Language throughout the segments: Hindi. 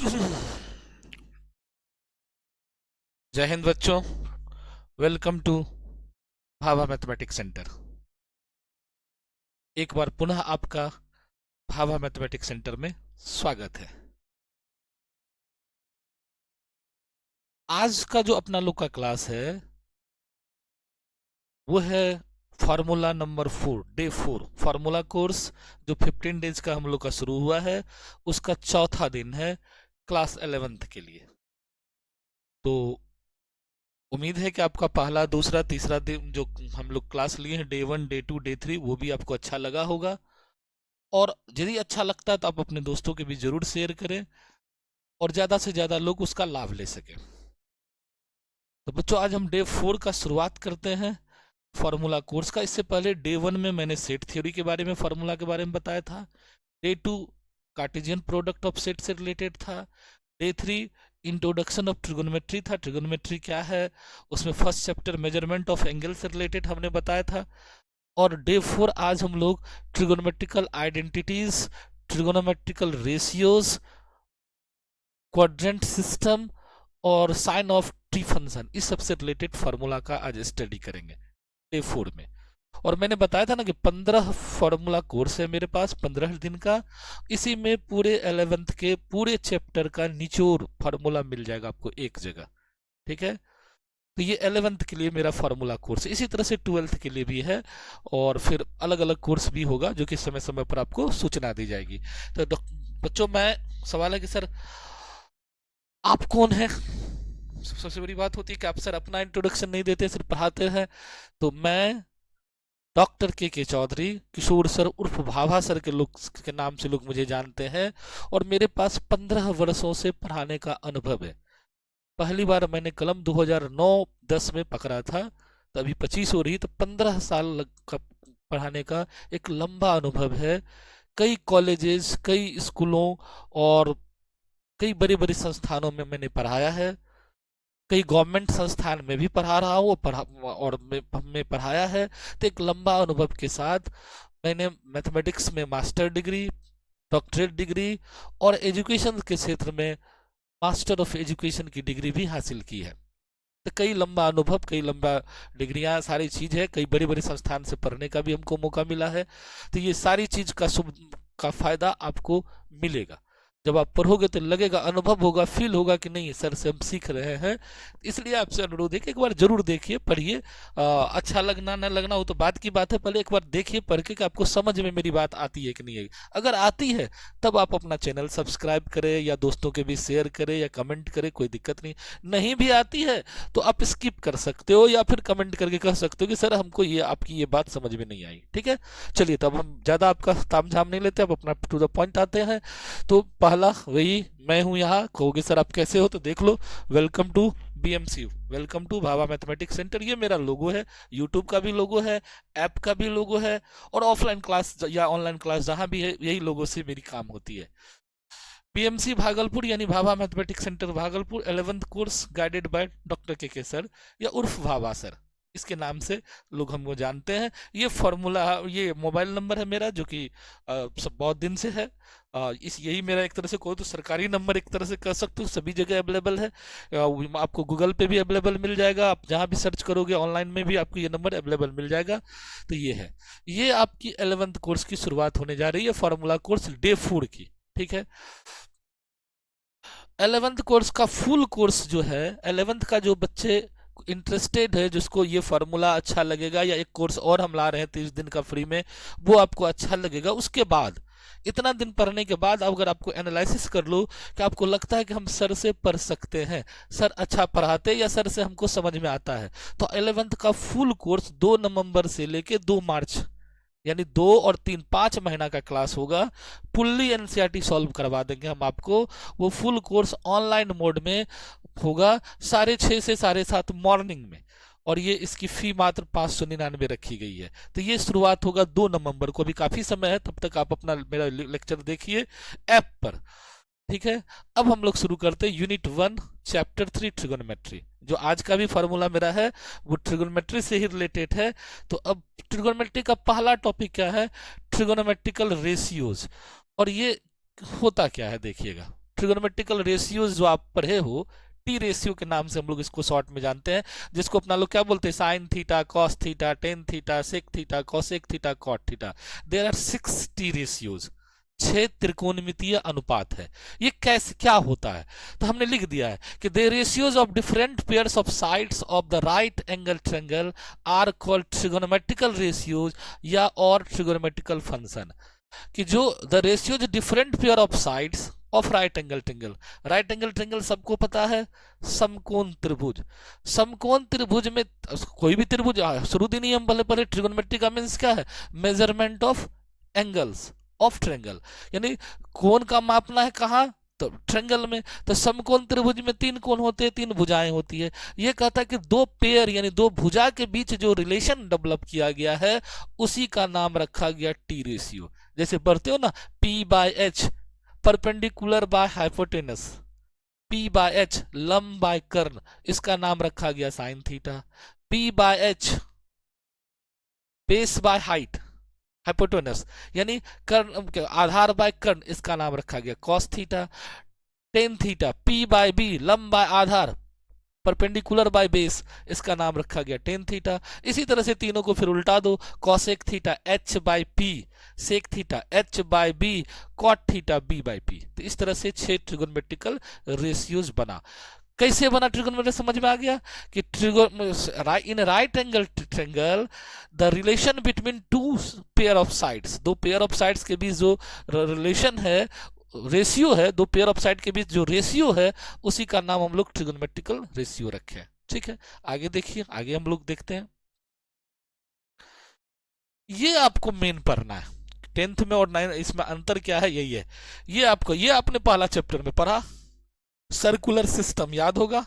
जय हिंद बच्चों। Welcome to Bhabha mathematics centre. एक बार पुनः आपका भाभा मैथमेटिक्स सेंटर में स्वागत है। आज का जो अपना लोग का क्लास है वो है formula number 4, day 4 formula course, जो 15 डेज का हम लोग का शुरू हुआ है, उसका चौथा दिन है क्लास 11th के लिए। तो उम्मीद है कि आपका पहला, दूसरा, तीसरा दिन जो हम लोग क्लास लिए हैं, डे 1, डे 2, डे 3, वो भी आपको अच्छा लगा होगा। और यदि अच्छा लगता है तो आप अपने दोस्तों के भी जरूर शेयर करें और ज़्यादा से ज़्यादा लोग उसका लाभ ले सकें। तो बच्चों, आज हम डे 4 का शुरुआत करते हैं फार्मूला कोर्स का। इससे पहले डे 1 में मैंने सेट थ्योरी के बारे में, फार्मूला के बारे में बताया था। Day 2 Cartesian product of set से रिलेटेड था। डे 3 इंट्रोडक्शन ऑफ ट्रिगोनोमेट्री था, ट्रिगोनोमेट्री क्या है, उसमें first chapter measurement of angle से रिलेटेड हमने बताया था। और डे 4 आज हम लोग trigonometrical identities, trigonometrical ratios, quadrant system और साइन ऑफ ट्री फंक्शन, इस सबसे रिलेटेड फार्मूला का आज स्टडी करेंगे डे 4 में। और मैंने बताया था ना कि 15 फार्मूला कोर्स है मेरे पास, 15 दिन का। इसी में पूरे 11th के पूरे चैप्टर का निचोड़ फार्मूला मिल जाएगा आपको एक जगह। ठीक है, तो ये 11th के लिए मेरा फार्मूला कोर्स, इसी तरह से 12th के लिए भी है। और फिर अलग अलग कोर्स भी होगा जो कि समय समय पर आपको सूचना दी जाएगी। तो बच्चों, मैं सवाल है कि सर आप कौन है। सबसे बड़ी बात होती है कि आप सर अपना इंट्रोडक्शन नहीं देते, सिर्फ पढ़ाते हैं। तो मैं डॉक्टर के चौधरी, किशोर सर उर्फ भाभा सर के नाम से लोग मुझे जानते हैं। और मेरे पास 15 वर्षों से पढ़ाने का अनुभव है। पहली बार मैंने कलम 2009-10 में पकड़ा था, तो अभी 25 हो रही, तो 15 साल का पढ़ाने का एक लंबा अनुभव है। कई कॉलेजेस, कई स्कूलों और कई बड़े बड़े संस्थानों में मैंने पढ़ाया है। कई गवर्नमेंट संस्थान में भी पढ़ा रहा हूँ और मैं पढ़ाया है। तो एक लंबा अनुभव के साथ मैंने मैथमेटिक्स में मास्टर डिग्री, डॉक्टरेट डिग्री और एजुकेशन के क्षेत्र में मास्टर ऑफ एजुकेशन की डिग्री भी हासिल की है। तो कई लंबा अनुभव, कई लंबा डिग्रियां, सारी चीज है। कई बड़े बड़े संस्थान से पढ़ने का भी हमको मौका मिला है। तो ये सारी चीज का फायदा आपको मिलेगा। जब आप पढ़ोगे तो लगेगा, अनुभव होगा, फील होगा कि नहीं सर से हम सीख रहे हैं। इसलिए आपसे अनुरोध है कि एक बार जरूर देखिए, पढ़िए। अच्छा लगना न लगना वो तो बात की बात है, पहले एक बार देखिए, पढ़ के कि आपको समझ में मेरी बात आती है कि नहीं है। अगर आती है तब आप अपना चैनल सब्सक्राइब करें या दोस्तों के भी शेयर करें या कमेंट करें, कोई दिक्कत नहीं। नहीं भी आती है तो आप स्किप कर सकते हो या फिर कमेंट करके कह सकते हो कि सर हमको ये आपकी ये बात समझ में नहीं आई। ठीक है, चलिए, तब हम ज़्यादा आपका तामझाम नहीं लेते, अब अपना टू द पॉइंट आते हैं। तो पहला वही, मैं हूं यहाँ, कहोगे सर आप कैसे हो, तो देख लो, welcome to BMCU, welcome to Bhabha mathematics centre. ये मेरा लोगो है, यूट्यूब का भी लोगो है, ऐप का भी लोगो है, और ऑफलाइन क्लास या ऑनलाइन क्लास जहां भी है, यही लोगो से मेरी काम होती है। PMC भागलपुर यानी Bhabha mathematics centre Bhagalpur, 11th course guided by doctor के सर या उर्फ भाभा सर, इसके नाम से लोग हमको जानते हैं। ये फॉर्मूला, ये मोबाइल नंबर है मेरा, जो कि सब बहुत दिन से है। इस यही मेरा एक तरह से कोई तो सरकारी नंबर एक तरह से कह सकते हो, सभी जगह अवेलेबल है। आपको गूगल पे भी अवेलेबल मिल जाएगा, आप जहाँ भी सर्च करोगे ऑनलाइन में भी आपको ये नंबर अवेलेबल मिल जाएगा। तो ये है, ये आपकी 11th कोर्स की शुरुआत होने जा रही है, फार्मूला कोर्स डे 4 की। ठीक है, 11th कोर्स का फुल कोर्स जो है, 11th का जो बच्चे इंटरेस्टेड है, जिसको ये फार्मूला अच्छा लगेगा, या एक कोर्स और हम ला रहे हैं 30 दिन का फ्री में, वो आपको अच्छा लगेगा। उसके बाद इतना दिन पढ़ने के बाद अगर आपको एनालिसिस कर लो कि आपको लगता है कि हम सर से पढ़ सकते हैं, सर अच्छा पढ़ाते या सर से हमको समझ में आता है, तो 11th का फुल कोर्स 2 नवंबर से लेके 2 मार्च, यानी 2 और 3, 5 महीना का क्लास होगा। फुल्ली एनसीईआरटी सॉल्व करवा देंगे हम आपको। वो फुल कोर्स ऑनलाइन मोड में होगा, 6:30 से 7:30 मॉर्निंग में। और ये इसकी फी मात्र 599 रखी गई है। तो ये शुरुआत होगा 2 नवंबर को, अभी काफी समय है, तब तक आप अपना मेरा लेक्चर देखिए ऐप पर। ठीक है, अब हम लोग शुरू करते हैं यूनिट 1 चैप्टर 3 ट्रिगोनोमेट्री। जो आज का भी फार्मूला मेरा है वो ट्रिगोनोमेट्री से ही रिलेटेड है। तो अब ट्रिगोनोमेट्री का पहला टॉपिक क्या है, ट्रिगोनोमेट्रिकल रेशियोज। और ये होता क्या है देखिएगा, ट्रिगोनोमेट्रिकल रेशियोज जो आप पढ़े हो, टी रेशियो के नाम से हम लोग इसको शॉर्ट में जानते हैं, जिसको अपना लोग क्या बोलते हैं, sine theta, cos theta, tan theta, sec theta, cosec theta, cot theta. There are 6 T ratios, 6 त्रिकोणमितीय अनुपात है। ये कैसे क्या होता है, तो हमने लिख दिया है कि the ratios of different pairs of sides of the right angle triangle are called trigonometrical ratios या और ट्रिगोनोमेट्रिकल फंक्शन। कि जो the ratios different pair of sides of right angle triangle, right angle triangle सबको पता है, समकोण त्रिभुज। समकोण त्रिभुज में कोई भी त्रिभुज, शुरुआती नियम भले पहले ट्रिगोनोमेट्री का मींस क्या है, measurement of angles of triangle, यानी कोण का मापना है कहाँ, तो ट्रायंगल में। तो समकोण त्रिभुज में 3 कोण होते हैं, 3 भुजाएं होती है। ये कहता है कि 2 पेयर यानी 2 भुजा के बीच जो रिलेशन डेवलप किया गया है उसी का नाम रखा गया टी रेशियो। जैसे पढ़ते हो ना, P by H perpendicular by hypotenuse, P by H लंब बाय कर्ण, इसका नाम रखा गया sine theta. P by H base by height hypotenuse, यानी कर्ण आधार बाय कर्ण, इसका नाम रखा गया cos theta. Tan theta, P by B लंब बाय आधार, परपेंडिकुलर बाय बेस, इसका नाम रखा गया टेन थीटा। इसी तरह से तीनों को फिर उल्टा दो, cosec theta H by P, sec theta H by B, cot theta B by P। तो इस तरह से 6 ट्रिगोनोमेट्रिकल रेशियोज बना। कैसे बना ट्रिगोनोमेट्री, समझ में आ गया कि इन right angle triangle the relation between 2 pair of sides, 2 pair of sides के बीच जो रिलेशन है, रेशियो है, 2 पेयर ऑफ साइड के बीच जो रेशियो है उसी का नाम हम लोग ट्रिगोनोमेट्रिकल रेशियो रखे हैं। ठीक है, आगे देखिए, आगे हम लोग देखते हैं। ये आपको मेन पढ़ना है 10th में और 9 इसमें अंतर क्या है यही है। ये आपको, ये आपने पहला चैप्टर में पढ़ा, सर्कुलर सिस्टम याद होगा।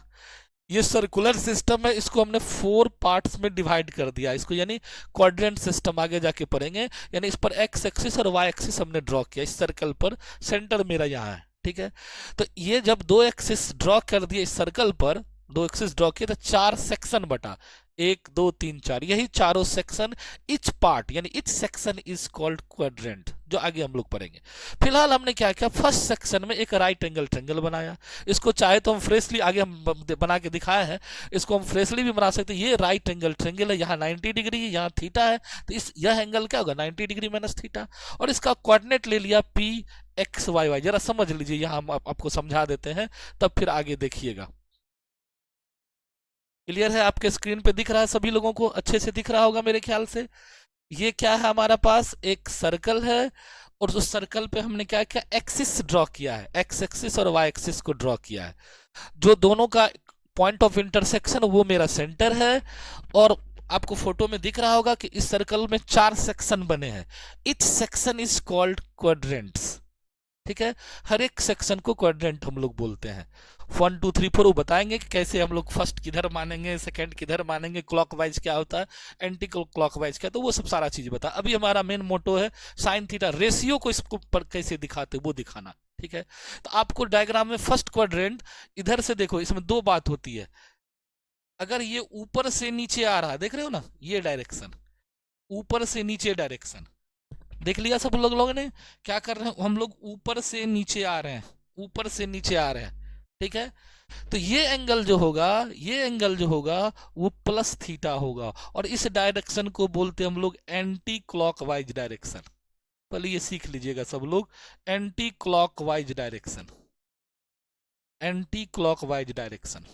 ये सर्कुलर सिस्टम है, इसको हमने 4 पार्ट्स में डिवाइड कर दिया इसको, यानी क्वाड्रेंट सिस्टम आगे जाके पढ़ेंगे। यानी इस पर एक्स एक्सिस और वाई एक्सिस हमने ड्रॉ किया, इस सर्कल पर सेंटर मेरा यहाँ है। ठीक है, तो ये जब 2 एक्सिस ड्रॉ कर दिए इस सर्कल पर, 2 एक्सिस ड्रॉ किए तो 4 सेक्शन बटा, 1 2 3 4, यही चारों सेक्शन, इच पार्ट यानी etch section is called quadrant, जो आगे हम लोग पढ़ेंगे। फिलहाल हमने क्या किया, फर्स्ट सेक्शन में एक राइट एंगल ट्रायंगल बनाया। इसको चाहे तो हम फ्रेशली, आगे हम बना के दिखाए हैं, इसको हम फ्रेशली भी बना सकते हैं। ये राइट एंगल ट्रायंगल है, यहाँ 90 डिग्री, यहाँ थीटा है, तो इस यह एंगल क्या होगा, 90 डिग्री माइनस थीटा। और इसका कोऑर्डिनेट ले लिया P X Y Y। जरा समझ लीजिए, यहाँ हम आपको समझा देते हैं, तब फिर आगे देखिएगा। क्लियर है, आपके स्क्रीन पे दिख रहा है, सभी लोगों को अच्छे से दिख रहा होगा मेरे ख्याल से। ये क्या है, हमारा पास एक सर्कल है, और उस सर्कल पे हमने क्या किया, एक्सिस ड्रॉ किया है, एक्स एक्सिस और वाई एक्सिस को ड्रॉ किया है। जो दोनों का पॉइंट ऑफ इंटरसेक्शन वो मेरा सेंटर है। और आपको फोटो में दिख रहा होगा कि इस सर्कल में 4 सेक्शन बने हैं। Etch section is called quadrants. ठीक है, हर एक सेक्शन को क्वाड्रेंट हम लोग बोलते हैं। 1 2 3 4 वो बताएंगे कि कैसे हम लोग फर्स्ट किधर मानेंगे, सेकंड किधर मानेंगे, क्लॉकवाइज क्या होता है, एंटी क्लॉकवाइज क्या, तो वो सब सारा चीज बता। अभी हमारा मेन मोटो है साइन थीटा रेशियो को इसको पर कैसे दिखाते वो दिखाना। ठीक है, तो आपको डायग्राम में फर्स्ट क्वाड्रेंट इधर से देखो, इसमें 2 बात होती है। अगर ये ऊपर से नीचे आ रहा है, देख रहे हो ना, ये डायरेक्शन ऊपर से नीचे डायरेक्शन देख लिया सब लोगों ने। क्या कर रहे हैं हम लोग, ऊपर से नीचे आ रहे हैं, ऊपर से नीचे आ रहे हैं। ठीक है, तो ये एंगल जो होगा, ये एंगल जो होगा वो प्लस थीटा होगा, और इस डायरेक्शन को बोलते हैं हम लोग एंटी क्लॉकवाइज डायरेक्शन। पहले ये सीख लीजिएगा सब लोग, anti clockwise direction, anti clockwise direction.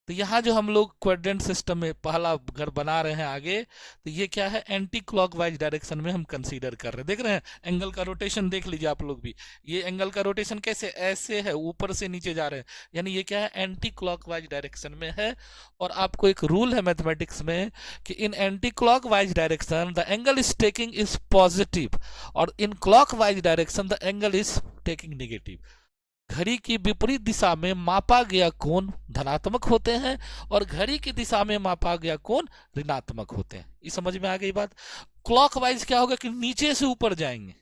तो यहाँ जो हम लोग क्वाड्रेंट सिस्टम में पहला घर बना रहे हैं आगे, तो ये क्या है, एंटी क्लॉकवाइज डायरेक्शन में हम कंसीडर कर रहे हैं। देख रहे हैं एंगल का रोटेशन, देख लीजिए आप लोग भी, ये एंगल का रोटेशन कैसे, ऐसे है, ऊपर से नीचे जा रहे हैं, यानी ये क्या है, एंटी क्लॉकवाइज डायरेक्शन में है। और आपको एक रूल है मैथमेटिक्स में कि in anticlockwise direction the angle is taking is positive, और in clockwise direction the angle is taking negative. घड़ी की विपरीत दिशा में मापा गया कोण धनात्मक होते हैं, और घड़ी की दिशा में मापा गया कोण ऋणात्मक होते हैं। ये समझ में आ गई बात। क्लॉकवाइज क्या होगा कि नीचे से ऊपर जाएंगे,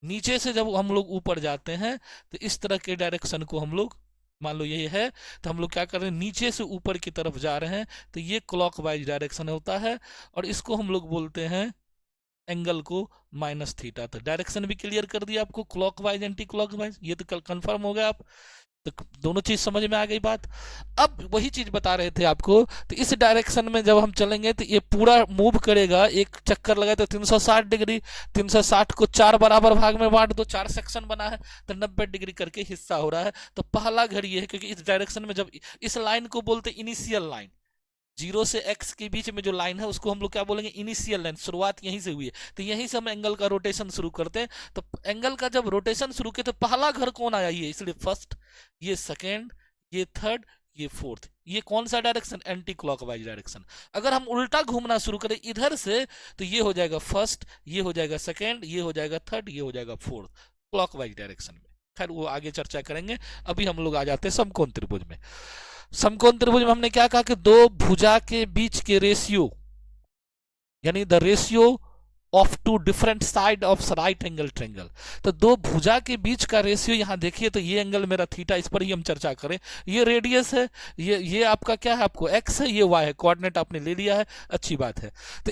नीचे से जब हम लोग ऊपर जाते हैं तो इस तरह के डायरेक्शन को हम लोग, मान लो ये है, तो हम लोग क्या कर रहे हैं, नीचे से ऊपर की तरफ जा रहे हैं, तो ये क्लॉकवाइज डायरेक्शन होता है। और इसको हम लोग बोलते हैं एंगल को माइनस थीटा। तो डायरेक्शन भी क्लियर कर दिया आपको, क्लॉकवाइज एंटी क्लॉकवाइज, ये तो कंफर्म हो गया आप। तो दोनों चीज समझ में आ गई बात। अब वही चीज बता रहे थे आपको, तो इस डायरेक्शन में जब हम चलेंगे तो ये पूरा मूव करेगा, एक चक्कर लगाए तो 360 डिग्री, 360 को 4 बराबर भाग में बांट दो, 4 सेक्शन बना है तो 90 डिग्री करके हिस्सा हो रहा है। तो पहला घर ये है, क्योंकि इस डायरेक्शन में जब इस लाइन को बोलते इनिशियल लाइन, 0 से x के बीच में जो लाइन है उसको हम लोग क्या बोलेंगे, इनिशियल लाइन, शुरुआत यहीं से हुई है। तो यहीं से हम एंगल का रोटेशन शुरू करते हैं। तो एंगल का जब रोटेशन शुरू किया तो पहला घर कौन आया, ये, इसलिए फर्स्ट, ये सेकेंड, ये थर्ड, ये फोर्थ। ये कौन सा डायरेक्शन, एंटी क्लॉकवाइज डायरेक्शन। अगर हम उल्टा घूमना शुरू करें इधर से तो ये हो जाएगा फर्स्ट, ये हो जाएगा सेकेंड, ये हो जाएगा थर्ड, ये हो जाएगा फोर्थ, क्लॉकवाइज डायरेक्शन में। खैर वो आगे चर्चा करेंगे, अभी हम लोग आ जाते हैं समकोण त्रिभुज में। समकोण त्रिभुज में हमने क्या कहा कि दो भुजा के बीच के रेशियो, यानी the ratio of two different side of right angle triangle. तो दो भुजा के बीच का रेशियो यहां देखिए, तो ये एंगल मेरा थीटा, इस पर ही हम चर्चा करें। ये रेडियस है, ये आपका क्या है, आपको एक्स है, ये वाई है, कोऑर्डिनेट आपने ले लिया है, अच्छी बात है। तो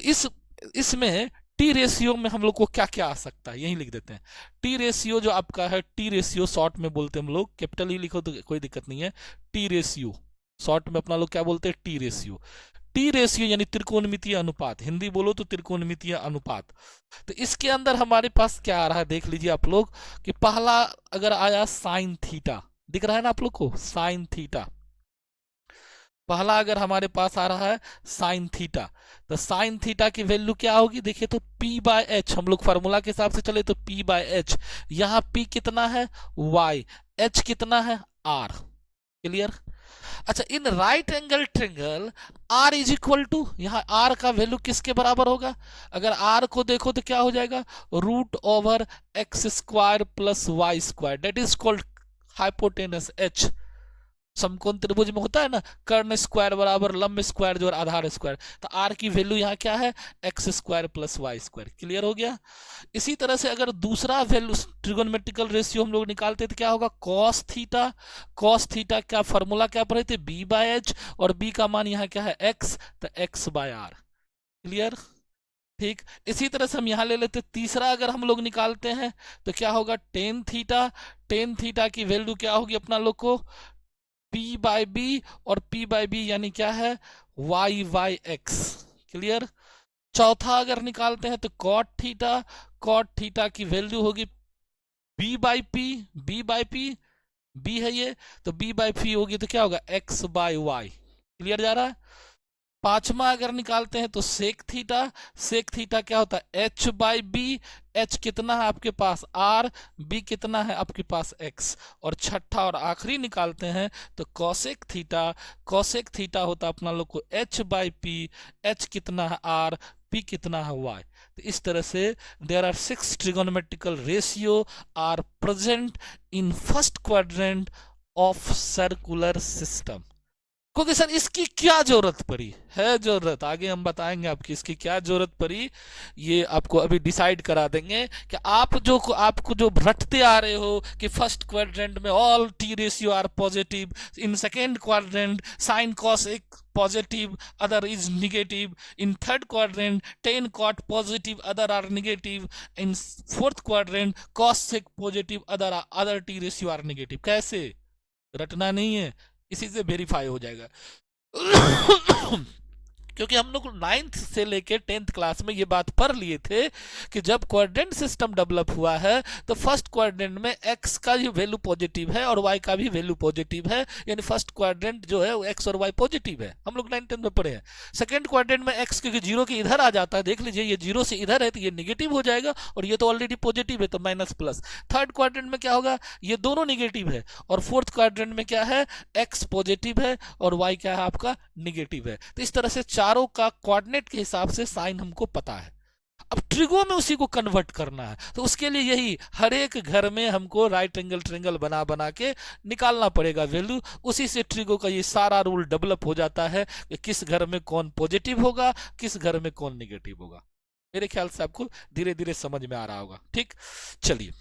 इसमें टी रेशियो में हम लोग को क्या क्या आ सकता है, यही लिख देते हैं। टी रेशियो जो आपका है, टी रेशियो शॉर्ट में बोलते हैं हम लोग, कैपिटल ही लिखो तो कोई दिक्कत नहीं है। टी रेशियो शॉर्ट में अपना लोग क्या बोलते हैं, टी रेशियो। टी रेशियो यानी त्रिकोणमितीय अनुपात, हिंदी बोलो तो त्रिकोणमितीय अनुपात। तो इसके अंदर हमारे पास क्या आ रहा है, देख लीजिए आप लोग, कि पहला अगर आया साइन थीटा, दिख रहा है ना आप लोग को, साइन थीटा, पहला अगर हमारे पास आ रहा है साइन थीटा, तो साइन थीटा की वैल्यू क्या होगी, देखिए तो P बाय एच, हम लोग फार्मूला के हिसाब से चले तो P बाय एच, यहाँ P कितना है y, h कितना है r। क्लियर। अच्छा, in right angle triangle R is equal to, यहाँ R का वैल्यू किसके बराबर होगा, अगर R को देखो तो क्या हो जाएगा, root over x square plus y square, that is called hypotenuse H। समकोण त्रिभुज में होता है ना, कर्ण स्क्वायर बराबर लंब स्क्वायर जो आधार स्क्वायर, तो आर की वैल्यू यहाँ क्या है, x square plus y square. Clear हो गया। इसी तरह से अगर दूसरा वैल्यू ट्रिगोनोमेट्रिकल रेशियो हम लोग निकालते तो क्या होगा, कॉस थीटा। कॉस थीटा क्या फॉर्मूला क्या पढ़े थे, बी बाय एच, और बी का मान यहाँ क्या है, एक्स, तो एक्स बाय आर। क्लियर। ठीक, इसी तरह से हम यहाँ ले लेते, तीसरा अगर हम लोग निकालते हैं तो क्या होगा, टेन थीटा। टेन थीटा की वैल्यू क्या होगी अपना लोग को, P बाई बी, और P बाई बी यानी क्या है, वाई बाई एक्स। क्लियर। चौथा अगर निकालते हैं तो कॉट थीटा। कॉट थीटा की वैल्यू होगी B by P, B by P, B है ये, तो B बाई पी होगी तो क्या होगा, एक्स बाई वाई। क्लियर जा रहा है। पांचवा अगर निकालते हैं तो सेक थीटा। सेक थीटा क्या होता है, एच बाई बी, एच कितना है आपके पास आर, बी कितना है आपके पास एक्स। और छठा और आखिरी निकालते हैं तो कॉसेक थीटा। कॉसेक थीटा होता है अपना लोग को एच बाई पी, एच कितना है आर, पी कितना है वाई। तो इस तरह से there are 6 trigonometrical ratio are present in first quadrant of circular system. क्योंकि सर इसकी क्या जरूरत पड़ी है, जरूरत आगे हम बताएंगे आपकी इसकी क्या जरूरत पड़ी, ये आपको अभी डिसाइड करा देंगे कि आपको जो रटते आ रहे हो कि फर्स्ट क्वाड्रेंट में all T ratio are positive, in second quadrant sine cosec positive other is negative, in third quadrant tan cot positive other are negative, in fourth quadrant cos sec positive other T ratio are negative. कैसे, रटना नहीं है, इसी से वेरीफाई हो जाएगा। क्योंकि हम लोग 9th से लेके 10th क्लास में ये बात पढ़ लिए थे कि जब क्वाड्रेंट सिस्टम डेवलप हुआ है तो फर्स्ट क्वाड्रेंट में x का भी वैल्यू पॉजिटिव है और y का भी वैल्यू पॉजिटिव है, यानी फर्स्ट क्वाड्रेंट जो है वो x और y पॉजिटिव है, हम लोग 9th 10th में पढ़े हैं। सेकंड क्वाड्रेंट में x क्योंकि जीरो के इधर आ जाता है, देख लीजिए ये जीरो से इधर है तो ये निगेटिव हो जाएगा, और ये तो ऑलरेडी पॉजिटिव है तो माइनस प्लस। थर्ड क्वाड्रेंट में क्या होगा, ये दोनों निगेटिव है, और फोर्थ क्वाड्रेंट में क्या है, x पॉजिटिव है और y क्या है आपका निगेटिव है। तो इस तरह से चारों का कोऑर्डिनेट के हिसाब से साइन हमको पता है। अब ट्रिगो में उसी को कन्वर्ट करना है, तो उसके लिए यही हर एक घर में हमको राइट एंगल ट्रिंगल बना बना के निकालना पड़ेगा वैल्यू, उसी से ट्रिगो का ये सारा रूल डेवलप हो जाता है कि किस घर में कौन पॉजिटिव होगा, किस घर में कौन निगेटिव होगा। मेरे ख्याल से आपको धीरे धीरे समझ में आ रहा होगा। ठीक, चलिए।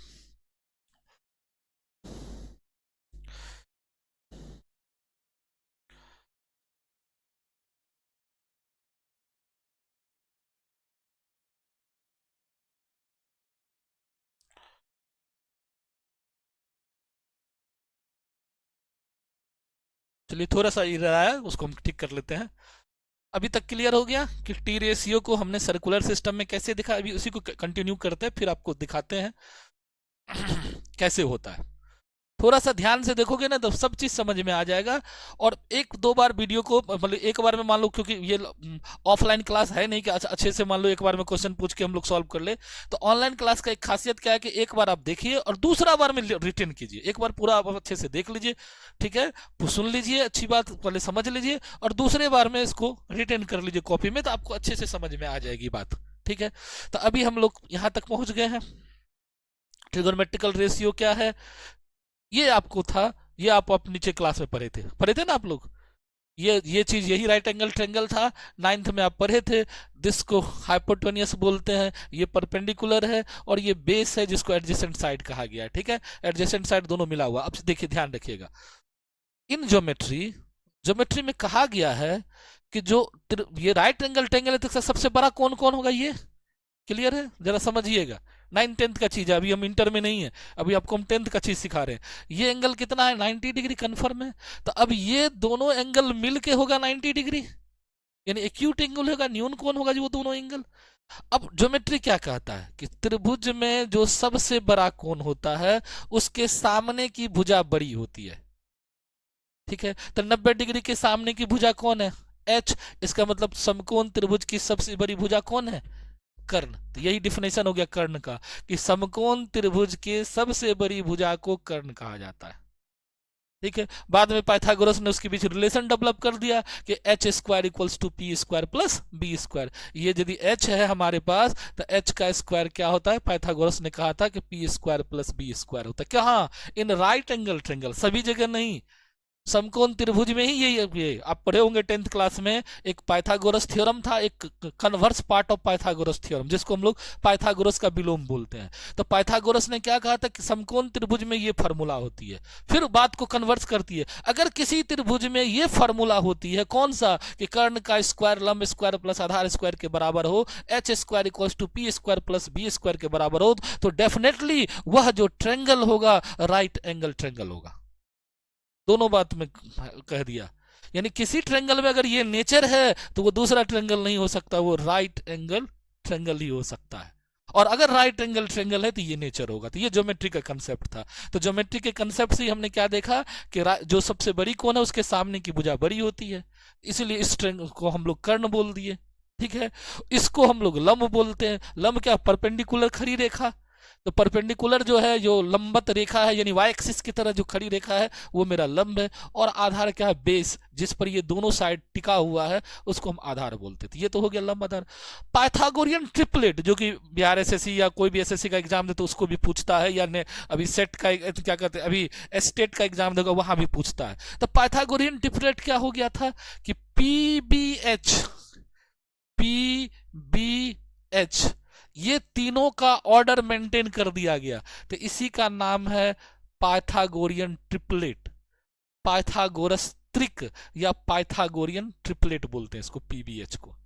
चलिए थोड़ा सा इधर आया, उसको हम ठीक कर लेते हैं। अभी तक क्लियर हो गया कि टी रेशियो को हमने सर्कुलर सिस्टम में कैसे दिखा। अभी उसी को कंटिन्यू करते हैं, फिर आपको दिखाते हैं कैसे होता है। थोड़ा सा ध्यान से देखोगे ना तो सब चीज समझ में आ जाएगा। और एक दो बार वीडियो को, मतलब एक बार में मान लो, क्योंकि ये ऑफलाइन क्लास है नहीं कि अच्छे से मान लो एक बार में क्वेश्चन पूछ के हम लोग सॉल्व कर ले। तो ऑनलाइन क्लास का एक खासियत क्या है कि एक बार आप देखिए और दूसरा बार में रिटर्न कीजिए। एक बार पूरा आप अच्छे से देख लीजिए, ठीक है, सुन लीजिए, अच्छी बात पहले समझ लीजिए, और दूसरे बार में इसको रिटर्न कर लीजिए कॉपी में, तो आपको अच्छे से समझ में आ जाएगी बात, ठीक है। तो अभी हम लोग यहां तक पहुंच गए हैं। ट्रिगोनोमेट्रिकल रेशियो क्या है ये आपको था, ये आप नीचे क्लास में पढ़े थे ना आप लोग। ये चीज, यही राइट एंगल ट्रेंगल था, नाइन्थ में आप पढ़े थे। दिस को हाइपोटेनियस बोलते हैं, ये परपेंडिकुलर है, और ये बेस है जिसको एडजेसेंट साइड कहा गया है, ठीक है। एडजेसेंट साइड दोनों मिला हुआ। अब देखिए, ध्यान रखिएगा, इन ज्योमेट्री में कहा गया है कि जो ये राइट एंगल ट्रेंगल है तो सबसे बड़ा कौन कौन होगा, ये क्लियर है, जरा समझिएगा। 9th-10th का चीज है, अभी हम इंटर में नहीं है, अभी आपको हम 10th का चीज सिखा रहे हैं। ये एंगल कितना है, 90 डिग्री कन्फर्म है। तो अब ये दोनों एंगल मिलके होगा 90 डिग्री, यानी एक्यूट एंगल होगा, न्यून कोण होगा जो वो दोनों एंगल। अब ज्योमेट्री क्या कहता है कि त्रिभुज में जो सबसे बड़ा कोण होता है उसके सामने की भुजा बड़ी होती है, ठीक है। तो 90 डिग्री के सामने की भुजा कौन है, एच। इसका मतलब समकोण त्रिभुज की सबसे बड़ी भुजा कौन है, कर्ण। तो यही डिफिनेशन हो गया कर्ण का, कि समकोण त्रिभुज के सबसे बड़ी भुजा को कर्ण कहा जाता है, ठीक है। बाद में पाइथागोरस ने उसके बीच रिलेशन डेवलप कर दिया कि H square equals to P square plus B square. ये यदि एच है हमारे पास तो एच का स्क्वायर क्या होता है, पाइथागोरस ने कहा था कि P square plus B square होता है। क्या, हाँ, इन राइट एंगल ट्रेंगल, सभी जगह नहीं, समकोण त्रिभुज में ही ये आप पढ़े होंगे 10th क्लास में। एक पाइथागोरस थ्योरम था, एक converse part of Pythagoras theorem, जिसको हम लोग पाइथागोरस का विलोम बोलते हैं। तो पाइथागोरस ने क्या कहा था कि समकोण त्रिभुज में ये फार्मूला होती है, फिर बात को कन्वर्स करती है। अगर किसी त्रिभुज में ये फार्मूला होती है, कौन सा, कि कर्ण का स्क्वायर लंब स्क्वायर प्लस आधार स्क्वायर के बराबर हो, H square equals to P square plus B square के बराबर हो, तो डेफिनेटली वह जो ट्रेंगल होगा राइट एंगल ट्रेंगल होगा। दोनों बात में कह दिया, यानी किसी ट्रेंगल में अगर ये नेचर है तो वो दूसरा ट्रेंगल नहीं हो सकता, वो राइट एंगल ट्रेंगल ही हो सकता है। और अगर राइट एंगल ट्रेंगल है तो ये नेचर होगा। तो ये ज्योमेट्री का कंसेप्ट था। तो ज्योमेट्री के कंसेप्ट से हमने क्या देखा कि जो सबसे बड़ी कोण है उसके सामने की भुजा बड़ी होती है, इसलिए इस ट्रेंगल को हम लोग कर्ण बोल दिए, ठीक है। इसको हम लोग लंब बोलते हैं। लंब क्या, परपेंडिकुलर खड़ी रेखा। तो परपेंडिकुलर जो है, जो लंबत रेखा है, यानी वाई एक्सिस की तरह जो खड़ी रेखा है, वो मेरा लंब है। और आधार क्या है, बेस, जिस पर ये दोनों साइड टिका हुआ है उसको हम आधार बोलते थे। ये तो हो गया लंब आधार। पाइथागोरियन ट्रिपलेट, जो कि बिहार एसएससी या कोई भी एसएससी का एग्जाम दे तो उसको भी पूछता है, या अभी सेट का क्या कहते हैं, अभी स्टेट का एग्जाम देगा वहां भी पूछता है। तो पाइथागोरियन ट्रिपलेट क्या हो गया था कि पी बी एच ये तीनों का ऑर्डर मेंटेन कर दिया गया। तो इसी का नाम है पाइथागोरियन ट्रिपलेट, पाइथागोरस त्रिक, या पाइथागोरियन ट्रिपलेट बोलते हैं इसको, पीबीएच को।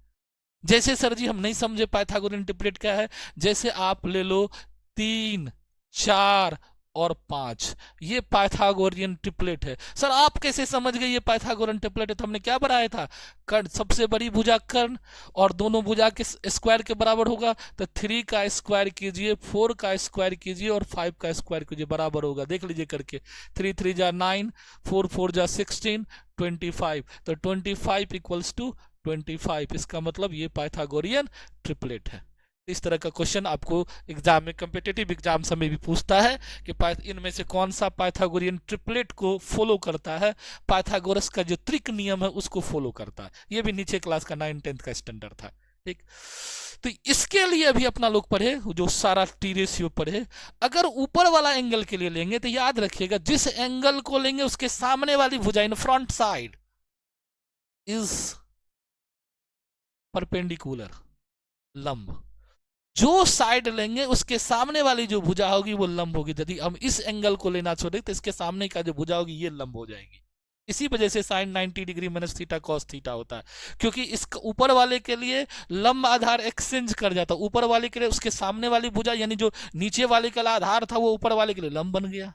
जैसे सर जी हम नहीं समझे पाइथागोरियन ट्रिपलेट क्या है, जैसे आप ले लो 3, 4 और 5, ये पाइथागोरियन ट्रिपलेट है। सर आप कैसे समझ गए ये पाइथागोरियन ट्रिपलेट है, तो हमने क्या बनाया था, कर्ण, सबसे बड़ी भुजा कर्ण, और दोनों भुजा के स्क्वायर के बराबर होगा। तो 3 का स्क्वायर कीजिए, 4 का स्क्वायर कीजिए, और 5 का स्क्वायर कीजिए, बराबर होगा। देख लीजिए करके, 3 3 जा 9, 4 4 जा 16, 25। तो 25 इक्वल्स टू 25। इसका मतलब ये पाइथागोरियन ट्रिपलेट है। इस तरह का क्वेश्चन आपको एग्जाम में, कम्पिटिटिव एग्जाम में भी पूछता है कि इनमें से कौन सा पाइथागोरियन ट्रिपलेट को फॉलो करता है, पाइथागोरस का जो त्रिक नियम है उसको फॉलो करता है। ये भी नीचे क्लास का 9th-10th का स्टैंडर्ड था, ठीक। तो इसके लिए अभी अपना लोग पढ़े, जो सारा टी रेशियो पढ़े। अगर ऊपर वाला एंगल के लिए लेंगे तो याद रखिएगा, जिस एंगल को लेंगे उसके सामने वाली भुजा, in front side is perpendicular, लंब। जो साइड लेंगे उसके सामने वाली जो भुजा होगी वो लंब होगी। यदि हम इस एंगल को लेना छोड़े तो इसके सामने का जो भुजा होगी ये लंब हो जाएगी। इसी वजह से sine 90 degree minus theta cos theta होता है, क्योंकि इस ऊपर वाले के लिए लंब आधार एक्सचेंज कर जाता है। ऊपर वाले के लिए उसके सामने वाली भुजा, यानी जो नीचे वाले का आधार था वो ऊपर वाले के लिए लंब बन गया।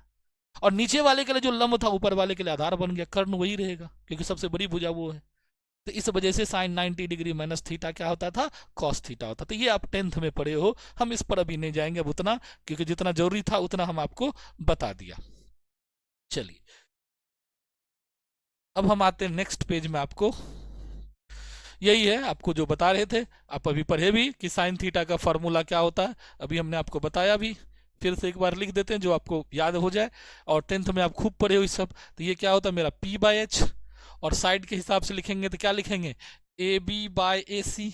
और नीचे वाले के लिए जो लंब था ऊपर वाले के लिए आधार बन गया, कर्ण वही रहेगा क्योंकि सबसे बड़ी भुजा वो है। तो इस वजह से साइन 90 डिग्री माइनस थीटा क्या होता था, कॉस थीटा होता। तो ये आप 10th में पढ़े हो, हम इस पर अभी नहीं जाएंगे अब उतना, क्योंकि जितना जरूरी था उतना हम आपको बता दिया। चलिए अब हम आते हैं नेक्स्ट पेज में। आपको यही है आपको जो बता रहे थे, आप अभी पढ़े भी कि साइन थीटा का फॉर्मूला क्या होता है, अभी हमने आपको बताया भी। फिर से एक बार लिख देते हैं जो आपको याद हो जाए, और 10th में आप खूब पढ़े हो इस सब। तो ये क्या होता है मेरा P बाय एच, और साइड के हिसाब से लिखेंगे तो क्या लिखेंगे, ए बी बाय ए सी।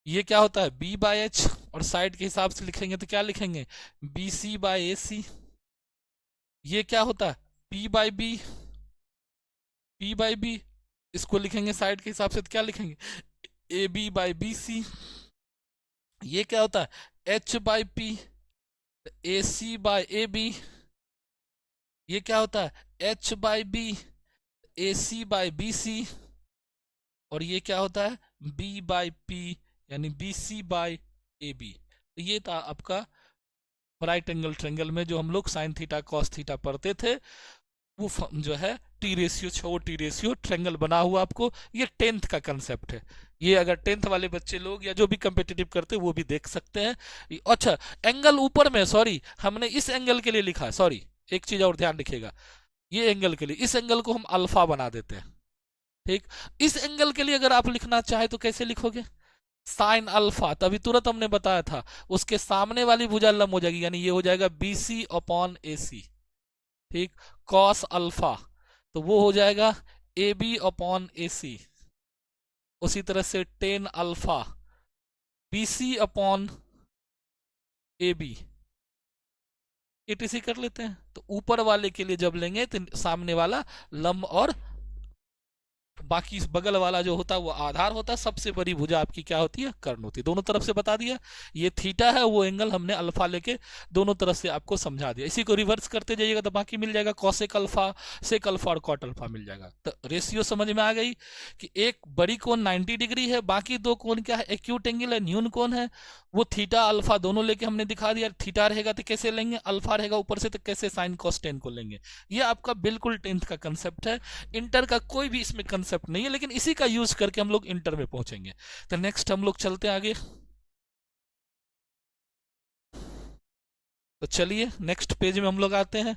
ये क्या होता है B बाय एच, और साइड के हिसाब से लिखेंगे तो क्या लिखेंगे, बी सी बाय ए सी। ये क्या होता है P by B, P by B, इसको लिखेंगे साइड के हिसाब से तो क्या लिखेंगे, A B by B C. ये क्या होता है H by P, A C by A B. ये क्या होता है H by B, A C by B C. और ये क्या होता है B बाय पी, यानी B C by A B. तो ये था आपका राइट एंगल ट्रेंगल में जो हम लोग साइन थीटा कॉस थीटा पढ़ते थे, वो जो है टी रेशियो, छो टी रेशियो ट्रेंगल बना हुआ आपको। ये 10th का कंसेप्ट है। ये अगर 10th वाले बच्चे लोग या जो भी कंपेटिटिव करते हैं वो भी देख सकते हैं। अच्छा एंगल ऊपर में, सॉरी हमने इस एंगल के लिए लिखा है, सॉरी एक चीज और ध्यान रखिएगा, ये एंगल के लिए इस एंगल को हम अल्फा बना देते हैं। ठीक, इस एंगल के लिए अगर आप लिखना चाहे तो कैसे लिखोगे, साइन अल्फा, तभी तुरंत हमने बताया था उसके सामने वाली भुजा लंब हो जाएगी, यानी ये हो जाएगा बी सी अपॉन ए सी। ठीक, कॉस अल्फा तो वो हो जाएगा ए बी अपॉन ए सी। उसी तरह से tan alpha B C upon A B, etc कर लेते हैं। तो ऊपर वाले के लिए जब लेंगे तो सामने वाला लंब और बाकी बगल वाला जो होता है वो आधार होता है, सबसे बड़ी भुजा आपकी क्या होती है, कर्ण होती है। दोनों तरफ से बता दिया, ये थीटा है वो एंगल हमने अल्फा लेके दोनों तरफ से आपको समझा दिया। इसी को रिवर्स करते जाइएगा तो बाकी मिल जाएगा कॉसेक अल्फा, सेक अल्फा और कॉट अल्फा मिल जाएगा। तो रेशियो समझ में आ गई कि एक बड़ी कोण 90 डिग्री है, बाकी दो कोण क्या है, एक्यूट एंगल है, न्यून कोण है, वो थीटा अल्फा दोनों लेके हमने दिखा दिया। थीटा रहेगा तो कैसे लेंगे, अल्फा रहेगा ऊपर से तो कैसे साइन कॉस टेन को लेंगे। ये आपका बिल्कुल 10th का कंसेप्ट है, इंटर का कोई भी इसमें कंसेप्ट नहीं है, लेकिन इसी का यूज करके हम लोग इंटर में पहुंचेंगे। तो नेक्स्ट हम लोग चलते हैं आगे। तो चलिए नेक्स्ट पेज में हम लोग आते हैं।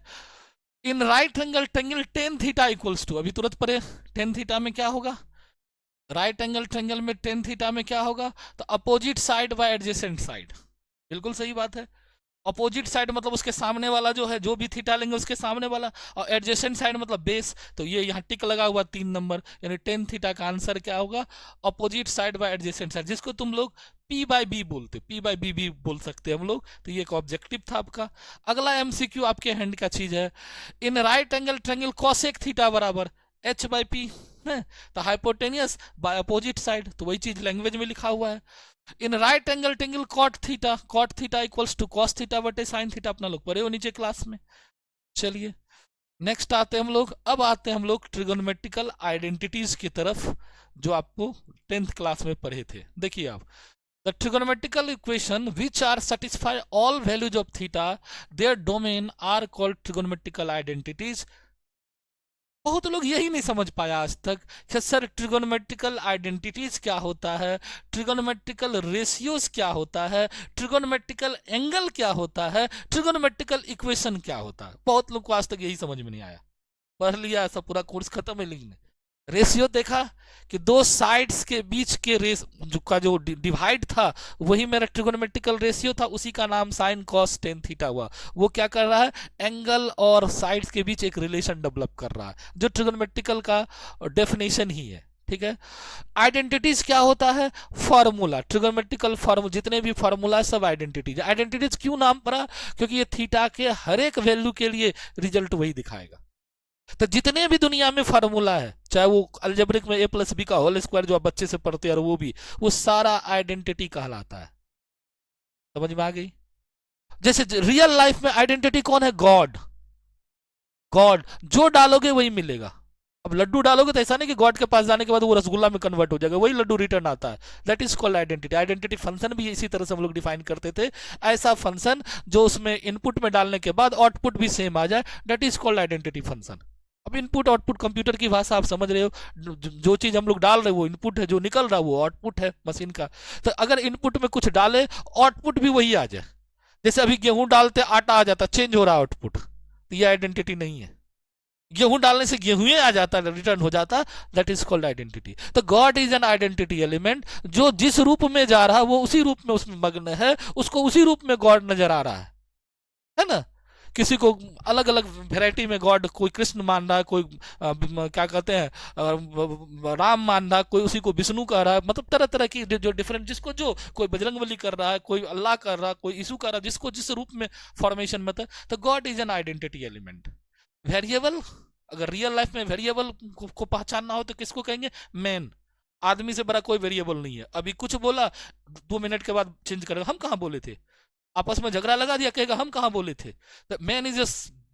In right angle triangle tan theta equals to, अभी तुरंत पढ़े, टेन थीटा में क्या होगा, राइट एंगल ट्रेंगल में टेन थीटा में क्या होगा, तो opposite side by adjacent side. बिल्कुल सही बात है, अपोजिट साइड मतलब उसके सामने वाला जो है, जो भी थीटा लेंगे उसके सामने वाला, और एडजेसेंट साइड मतलब बेस। तो ये यहाँ टिक लगा हुआ 3 नंबर, यानी टेन थीटा का आंसर क्या होगा, opposite side by adjacent side, जिसको तुम लोग P बाय बी बोलते, P बाय बी भी बोल सकते हैं हम लोग। तो ये एक ऑब्जेक्टिव था आपका। अगला एमसीक्यू आपके हैंड का चीज है, in right angle triangle cosec theta बराबर H बाय पी है, तो हाइपोटेनियस बाय अपोजिट साइड, तो वही चीज लैंग्वेज में लिखा हुआ है। In right angle triangle cot theta equals to cos theta बटे साइन थीटा, अपना लोग पढ़े हो नीचे क्लास में। चलिए नेक्स्ट आते हैं हम लोग, अब आते हैं हम लोग ट्रिगोनोमेट्रिकल आइडेंटिटीज की तरफ, जो आपको 10th क्लास में पढ़े थे। देखिए आप, the trigonometrical equation which are satisfy all values of theta their domain are called trigonometrical identities. बहुत लोग यही नहीं समझ पाया आज तक कि सर ट्रिगोनोमेट्रिकल आइडेंटिटीज क्या होता है, ट्रिगोनोमेट्रिकल रेशियोज क्या होता है, ट्रिगोनोमेट्रिकल एंगल क्या होता है, ट्रिगोनोमेट्रिकल इक्वेशन क्या होता है। बहुत लोग को आज तक यही समझ में नहीं आया, पढ़ लिया ऐसा पूरा कोर्स खत्म है, लेकिन रेशियो देखा कि दो साइड्स के बीच के रेस जो डिवाइड था वही मेरा ट्रिगोनोमेट्रिकल रेशियो था, उसी का नाम साइन कॉस टेन थीटा हुआ। वो क्या कर रहा है, एंगल और साइड्स के बीच एक रिलेशन डेवलप कर रहा है, जो ट्रिगोनोमेट्रिकल का डेफिनेशन ही है। ठीक है, आइडेंटिटीज क्या होता है, फॉर्मूला, ट्रिगोनोमेट्रिकल फॉर्मूला, जितने भी फॉर्मूला सब आइडेंटिटीज। आइडेंटिटीज क्यों नाम पड़ा, क्योंकि ये थीटा के हर एक वैल्यू के लिए रिजल्ट वही दिखाएगा। तो जितने भी दुनिया में फार्मूला है, चाहे वो अलजेब्रिक में a प्लस बी का होल स्क्वायर जो आप बच्चे से पढ़ते हैं, वो भी, वो सारा आइडेंटिटी कहलाता है। समझ में आ गई। जैसे रियल लाइफ में आइडेंटिटी कौन है, गॉड। गॉड जो डालोगे वही मिलेगा, अब लड्डू डालोगे तो ऐसा नहीं कि गॉड के पास जाने के बाद वो रसगुल्ला में कन्वर्ट हो जाएगा, वही लड्डू रिटर्न आता है। That is called identity. Identity function भी इसी तरह से हम लोग डिफाइन करते थे, ऐसा फंक्शन जो उसमें इनपुट में डालने के बाद आउटपुट भी सेम आ जाए, that is called identity function. अब इनपुट आउटपुट कंप्यूटर की भाषा आप समझ रहे हो, जो चीज हम लोग डाल रहे हैं वो इनपुट है, जो निकल रहा है वो आउटपुट है मशीन का। तो अगर इनपुट में कुछ डाले आउटपुट भी वही आ जाए, जैसे अभी गेहूं डालते आटा आ जाता, चेंज हो रहा आउटपुट, तो ये आइडेंटिटी नहीं है। गेहूं डालने से गेहूं आ जाता, रिटर्न हो जाता, दैट इज कॉल्ड आइडेंटिटी। तो God is an identity element, जो जिस रूप में जा रहा है वो उसी रूप में उसमें मग्न है, उसको उसी रूप में गॉड नजर आ रहा है ना। किसी को अलग अलग वेराइटी में गॉड, कोई कृष्ण मान रहा है, कोई क्या कहते हैं राम मान रहा है, कोई उसी को विष्णु कह रहा है, मतलब तरह तरह की जो डिफरेंट, जिसको जो, कोई बजरंगबली कर रहा है, कोई अल्लाह कर रहा है, कोई यीशु कर रहा है, जिसको जिस रूप में फॉर्मेशन में था। तो God is an identity element. Variable, अगर रियल लाइफ में वेरिएबल को पहचानना हो तो किसको कहेंगे? मैन। आदमी से बड़ा कोई वेरिएबल नहीं है। अभी कुछ बोला, 2 मिनट के बाद चेंज करेगा, हम कहाँ बोले थे, आपस में झगड़ा लगा दिया, कहेगा हम कहाँ बोले थे। Man is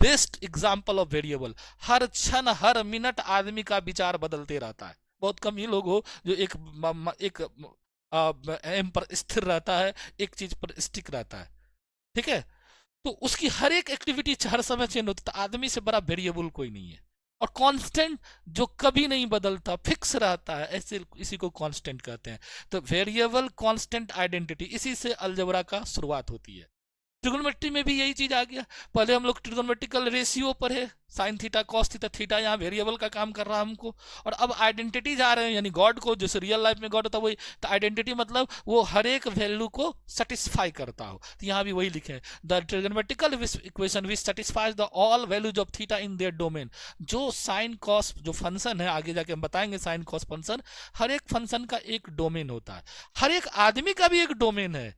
best example of variable. हर क्षण हर मिनट आदमी का विचार बदलते रहता है। बहुत कम ही लोग हो जो एक एम पर स्थिर रहता है, एक चीज पर स्टिक रहता है, ठीक है। तो उसकी हर एक एक्टिविटी हर समय चेंज होती है। तो आदमी से बड़ा वेरिएबल कोई नहीं है। और कांस्टेंट जो कभी नहीं बदलता, फिक्स रहता है, ऐसे इसी को कांस्टेंट कहते हैं। तो वेरिएबल कांस्टेंट आइडेंटिटी, इसी से अलजेब्रा का शुरुआत होती है। ट्रिग्नोमेट्री में भी यही चीज आ गया। पहले हम लोग ट्रिग्नोमेट्रिकल रेशियो पर है, sine theta cos theta, theta यहाँ वेरिएबल का काम कर रहा है हमको। और अब आइडेंटिटी जा रहे हैं, यानी गॉड को, जैसे रियल लाइफ में गॉड होता है वही। तो आइडेंटिटी मतलब वो हर एक वैल्यू को सेटिस्फाई करता हो। तो यहाँ भी वही लिखे हैं, the trigonometrical equation which satisfies the all values of theta in their domain. जो साइन कॉस जो फंक्शन है, आगे जाके हम बताएंगे साइन कॉस फंक्शन, हर एक फंक्शन का एक डोमेन होता है। हर एक आदमी का भी एक डोमेन है।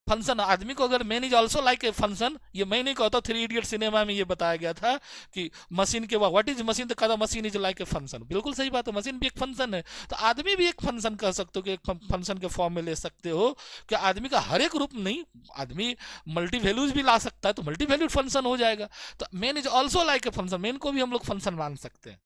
फंक्शन आदमी को, अगर man is also like a function, ये मैं नहीं कहता, 3 इडियट सिनेमा में ये बताया गया था कि मशीन के बाद व्हाट इज मशीन, तो कहता machine is like a function. बिल्कुल सही बात है, मशीन भी एक फंक्शन है। तो आदमी भी एक फंक्शन कह सकते हो, कि एक फंक्शन के फॉर्म में ले सकते हो कि आदमी का हर एक रूप नहीं, आदमी मल्टी वैल्यूज भी ला सकता है, तो मल्टी वैल्यूड फंक्शन हो जाएगा। तो man is also like a function, man को भी हम लोग फंक्शन मान सकते हैं,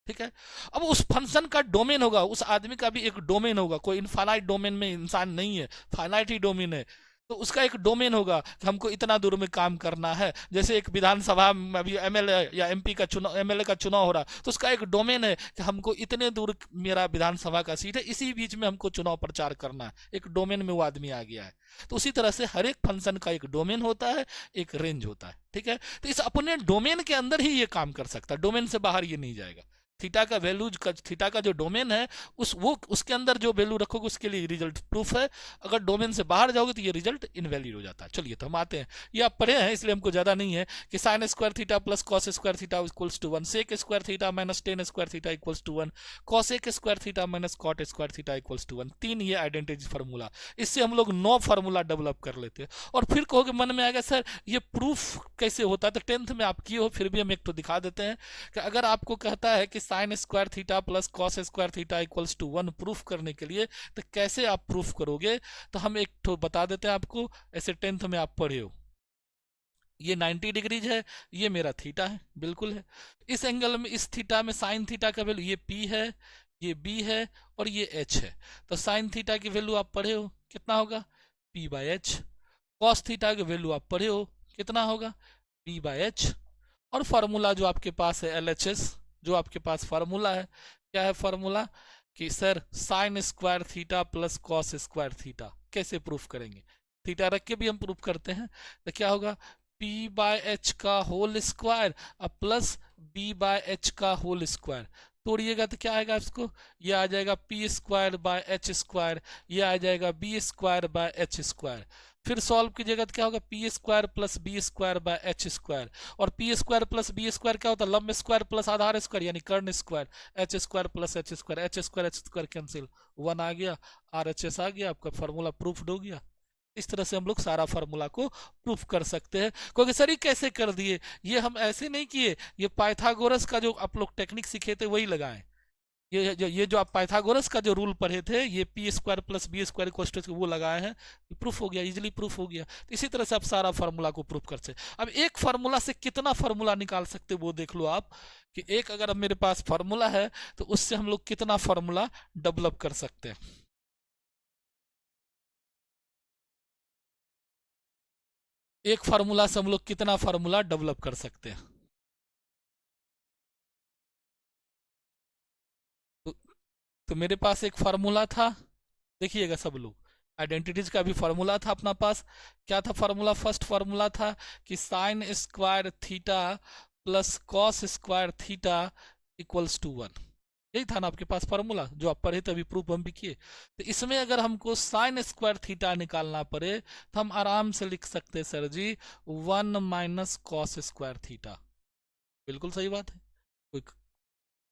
ठीक है। अब उस फंक्शन का डोमेन होगा, उस आदमी का भी एक डोमेन होगा। कोई इनफाइनाइट डोमेन में इंसान नहीं है, फाइनाइट ही डोमेन है। तो उसका एक डोमेन होगा कि हमको इतना दूर में काम करना है। जैसे एक विधानसभा में अभी एमएलए या एमपी का चुनाव, एमएलए का चुनाव हो रहा, तो उसका एक डोमेन है कि हमको इतने दूर मेरा विधानसभा का सीट है, इसी बीच में हमको चुनाव प्रचार करना है। एक डोमेन में वो आदमी आ गया है। तो उसी तरह से हर एक फंक्शन का एक डोमेन होता है, एक रेंज होता है, ठीक है। तो इस अपने डोमेन के अंदर ही ये काम कर सकता है, डोमेन से बाहर ये नहीं जाएगा। थीटा का वैल्यू, थीटा का जो डोमेन है, उसके अंदर जो वैल्यू रखोगे उसके लिए रिजल्ट प्रूफ है। अगर डोमेन से बाहर जाओगे तो ये रिजल्ट इनवैलिड हो जाता है। चलिए तो हम आते हैं, ये आप पढ़े हैं इसलिए हमको ज्यादा नहीं है, कि sine square theta plus cos square theta equals to 1, sec square theta minus tan square theta equals to 1, cosec square theta minus cot square theta equals to 1। 3 ये आइडेंटिटी फार्मूला, इससे हम लोग 9 फार्मूला डेवलप कर लेते हैं। और फिर कहोगे मन में आएगा सर ये प्रूफ कैसे होता है, तो 10th में आप किए हो, फिर भी हम एक तो दिखा देते हैं कि अगर आपको कहता है कि sine square theta plus cos square theta equals to 1 proof करने के लिए, तो कैसे आप प्रूफ करोगे, तो हम एक तो बता देते हैं आपको। ऐसे 10th में आप पढ़े हो, ये 90 डिग्रीज है, ये मेरा थीटा है, बिल्कुल है। इस एंगल में, इस थीटा में साइन थीटा का वैल्यू ये P है, ये B है और ये H है। तो साइन थीटा की वैल्यू आप पढ़े हो, कितना होगा? P/H। कॉस थीटा की वैल्यू आप पढ़े हो, कितना होगा? P/H। और फार्मूला जो आपके पास है LHS, जो आपके पास फार्मूला है, क्या है फार्मूला? कि sir sign square theta plus cos square theta कैसे प्रूफ करेंगे? थीटा रख के भी हम प्रूफ करते हैं। तो क्या होगा? P/H का होल स्क्वायर अब प्लस B/H का होल स्क्वायर, तोड़िएगा तो क्या आएगा इसको? ये आ जाएगा P square by H square, ये आ जाएगा B square by H square. फिर सॉल्व कीजिएगा तो क्या होगा? P square plus B square by H square. और P square plus B square क्या होता है? लंब स्क्वायर प्लस आधार स्क्वायर यानी कर्ण square. H square plus H square, H square cancel, 1 आ गया, RHS आ गया, आपका फार्मूला प्रूफ हो गया। इस तरह से हम लोग सारा फार्मूला को प्रूफ कर सकते हैं। क्योंकि सर ये कैसे कर दिए? ये हम ऐसे नहीं किए, ये पाइथागोरस का जो आप लोग टेक्निक सीखे थे वही लगाए। ये जो आप पाइथागोरस का जो रूल पढ़े थे, ये P square plus B square equal to वो लगाए हैं, प्रूफ हो गया, इजीली प्रूफ हो गया। तो इसी तरह से आप सारा फार्मूला को प्रूफ कर सकते। अब एक फार्मूला से कितना फार्मूला निकाल सकते वो देख लो आप, कि एक अगर मेरे पास फार्मूला है तो उससे हम लोग कितना फार्मूला डेवलप कर सकते हैं। एक फार्मूला से हम लोग कितना फार्मूला डेवलप कर सकते हैं। तो, तो मेरे पास एक फार्मूला था, देखिएगा सब लोग, आइडेंटिटीज का भी फार्मूला था अपना पास। क्या था फार्मूला? फर्स्ट फार्मूला था कि sine square theta plus cos square theta equals to 1। यही था ना आपके पास फार्मूला, जो आप पढ़े थे, अभी प्रूफ हम भी किए। तो इसमें अगर हमको साइन स्क्वायर थीटा निकालना पड़े तो हम आराम से लिख सकते हैं sir ji 1 minus cos square theta. बिल्कुल सही बात है। कोई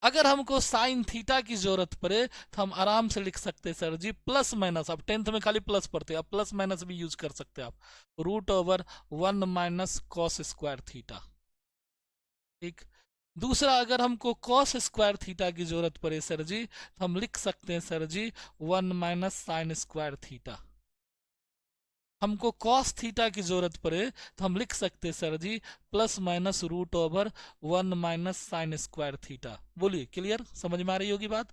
अगर हमको साइन थीटा की जरूरत पड़े तो हम आराम से लिख सकते हैं सर जी प्लस माइनस, अब 10th में खाली प्लस पढ़ते हैं, अब प्लस माइनस भी यूज कर सकते हैं आप, root over 1 minus cos square theta. ठीक। दूसरा, अगर हमको कॉस स्क्वायर थीटा की जरूरत पड़े सर जी तो हम लिख सकते हैं sir ji 1 minus sine square theta. हमको कॉस थीटा की जरूरत पड़े तो हम लिख सकते हैं sir ji plus minus root over 1 minus sine square theta. बोलिए, क्लियर? समझ में आ रही होगी बात?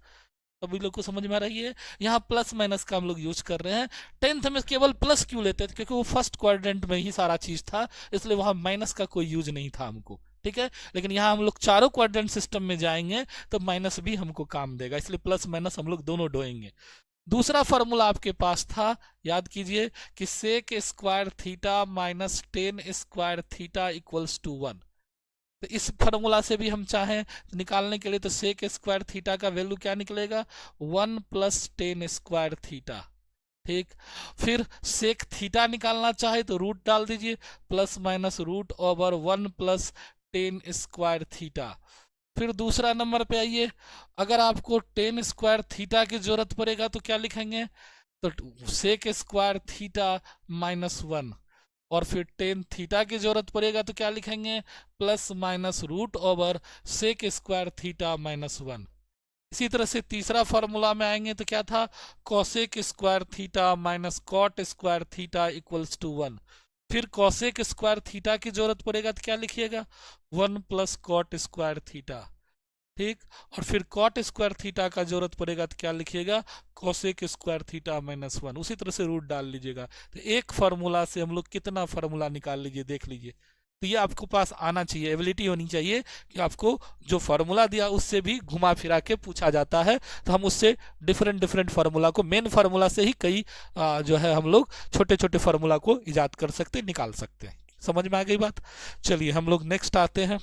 सभी लोग को समझ में आ रही है? यहाँ प्लस माइनस का हम लोग यूज कर रहे हैं। 10th में केवल प्लस क्यों लेते थे? क्योंकि वो फर्स्ट क्वाड्रेंट में ही सारा चीज था, इसलिए वहां माइनस का कोई यूज नहीं था हमको। ठीक है, लेकिन यहाँ हम लोग चारों क्वाड्रेंट सिस्टम में जाएंगे तो माइनस भी हमको काम देगा, इसलिए प्लस माइनस हम लोग दोनों ढोएंगे। दूसरा फॉर्मूला आपके पास था, याद कीजिए, कि sec square theta minus tan square theta equals to 1। तो इस फार्मूला से भी हम चाहें तो निकालने के लिए, तो सेक स्क्वायर थीटा का वैल्यू क्या निकलेगा? 1 प्लस टेन स्क्वायर थीटा। ठीक। फिर सेक थीटा निकालना चाहे तो रूट डाल दीजिए, plus minus root over 1 plus tan square theta. फिर दूसरा नंबर पे आइए, अगर आपको टेन स्क्वायर थीटा की जरूरत पड़ेगा तो क्या लिखेंगे? तो सेक स्क्वायर थीटा माइनस 1। और फिर टेन थीटा की जरूरत पड़ेगा तो क्या लिखेंगे? Plus minus root over sec square theta minus 1। इसी तरह से तीसरा फॉर्मूला में आएंगे तो क्या था? Cosec square theta minus cot square theta equals to 1। फिर कॉसेक स्क्वायर थीटा की जरूरत पड़ेगा तो क्या लिखिएगा? 1 प्लस कॉट स्क्वायर थीटा। ठीक। और फिर कॉट स्क्वायर थीटा का जरूरत पड़ेगा तो क्या लिखिएगा? Cosec square theta minus 1। उसी तरह से रूट डाल लीजिएगा। तो एक फार्मूला से हम लोग कितना फार्मूला निकाल लीजिए, देख लीजिए। तो ये आपको पास आना चाहिए, एबिलिटी होनी चाहिए कि आपको जो फार्मूला दिया उससे भी घुमा फिरा के पूछा जाता है, तो हम उससे डिफरेंट डिफरेंट फार्मूला को, मेन फार्मूला से ही कई जो है हम लोग छोटे छोटे फार्मूला को इजाद कर सकते, निकाल सकते हैं। समझ में आ गई बात? चलिए हम लोग नेक्स्ट आते हैं,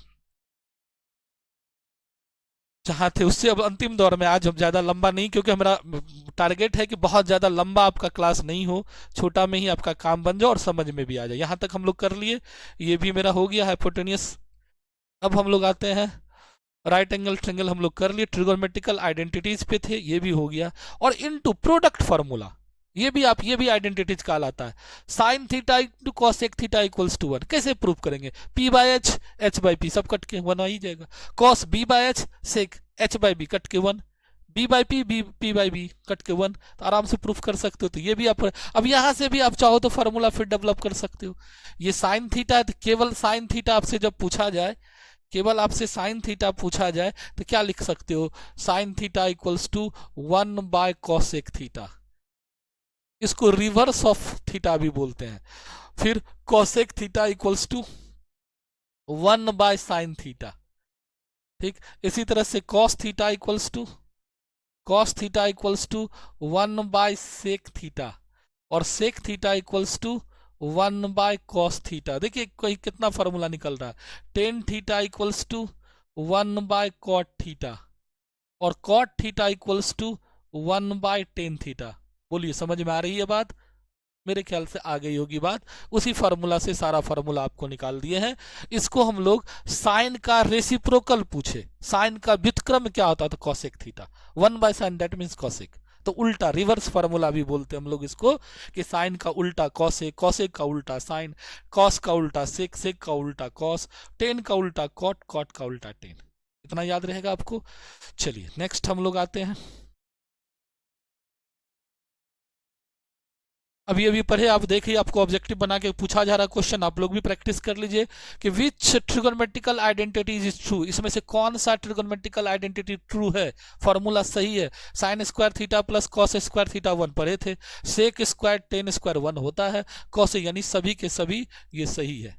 जहाँ थे उससे अब अंतिम दौर में। आज हम ज़्यादा लंबा नहीं, क्योंकि हमारा टारगेट है कि बहुत ज़्यादा लंबा आपका क्लास नहीं हो, छोटा में ही आपका काम बन जाए और समझ में भी आ जाए। यहाँ तक हम लोग कर लिए, ये भी मेरा हो गया हाइपोटेनियस। अब हम लोग आते हैं राइट एंगल ट्रिंगल, हम लोग कर लिए। ट्रिगोनोमेट्रिकल आइडेंटिटीज पे थे, ये भी हो गया। और इनटू प्रोडक्ट फार्मूला, ये भी आइडेंटिटीज कहलाता है। Sine theta into cosec theta equals to 1 कैसे प्रूव करेंगे? P by H, H by P, सब कट के 1 आ ही जाएगा। Cos B by H, sec H by B cut के 1, B by P, B P by B cut के 1। तो आराम से प्रूफ कर सकते हो। तो ये भी आप, अब यहां से भी आप चाहो तो फार्मूला फिर डेवलप कर सकते हो। ये साइन थीटा है तो केवल साइन थीटा आपसे जब पूछा जाए, केवल आपसे साइन थीटा पूछा जाए तो क्या लिख सकते हो? Sine theta equals to 1 by cosec theta. इसको रिवर्स ऑफ थीटा भी बोलते हैं। फिर cosec theta equals to 1 by sine theta. ठीक। इसी तरह से cos theta equals to 1 by sec theta, और sec theta equals to 1 by cos theta. देखिए कोई कितना फॉर्मूला निकल रहा है। Tan theta equals to 1 by cot theta, और cot theta equals to 1 by tan theta. बोलिए, समझ में आ रही है बात? मेरे ख्याल से आ गई होगी बात। उसी फार्मूला से सारा फार्मूला आपको निकाल दिए हैं। इसको हम लोग साइन का रेसिप्रोकल पूछे, साइन का व्युत्क्रम क्या होता था? Cosec theta, 1 by sign that means cosec. तो उल्टा रिवर्स फार्मूला भी बोलते हैं हम लोग इसको, कि साइन का उल्टा कॉसेक, कॉसेक का उल्टा साइन, कॉस का उल्टा सेक, सेक का उल्टा कॉस, टेन का उल्टा कॉट, कॉट का उल्टा टेन। इतना याद रहेगा आपको। चलिए नेक्स्ट हम लोग आते हैं। अभी अभी पढ़े आप देखिए, आपको ऑब्जेक्टिव बना के पूछा जा रहा क्वेश्चन, आप लोग भी प्रैक्टिस कर लीजिए कि विच ट्रिगोनोमेट्रिकल आइडेंटिटी इज ट्रू, इसमें से कौन सा ट्रिगोनोमेट्रिकल आइडेंटिटी ट्रू है, फॉर्मूला सही है। Sign square theta plus cos square theta 1 पढ़े थे, सेक स्क्वायर टेन स्क्वायर 1 होता है, कॉस यानी सभी के सभी ये सही है।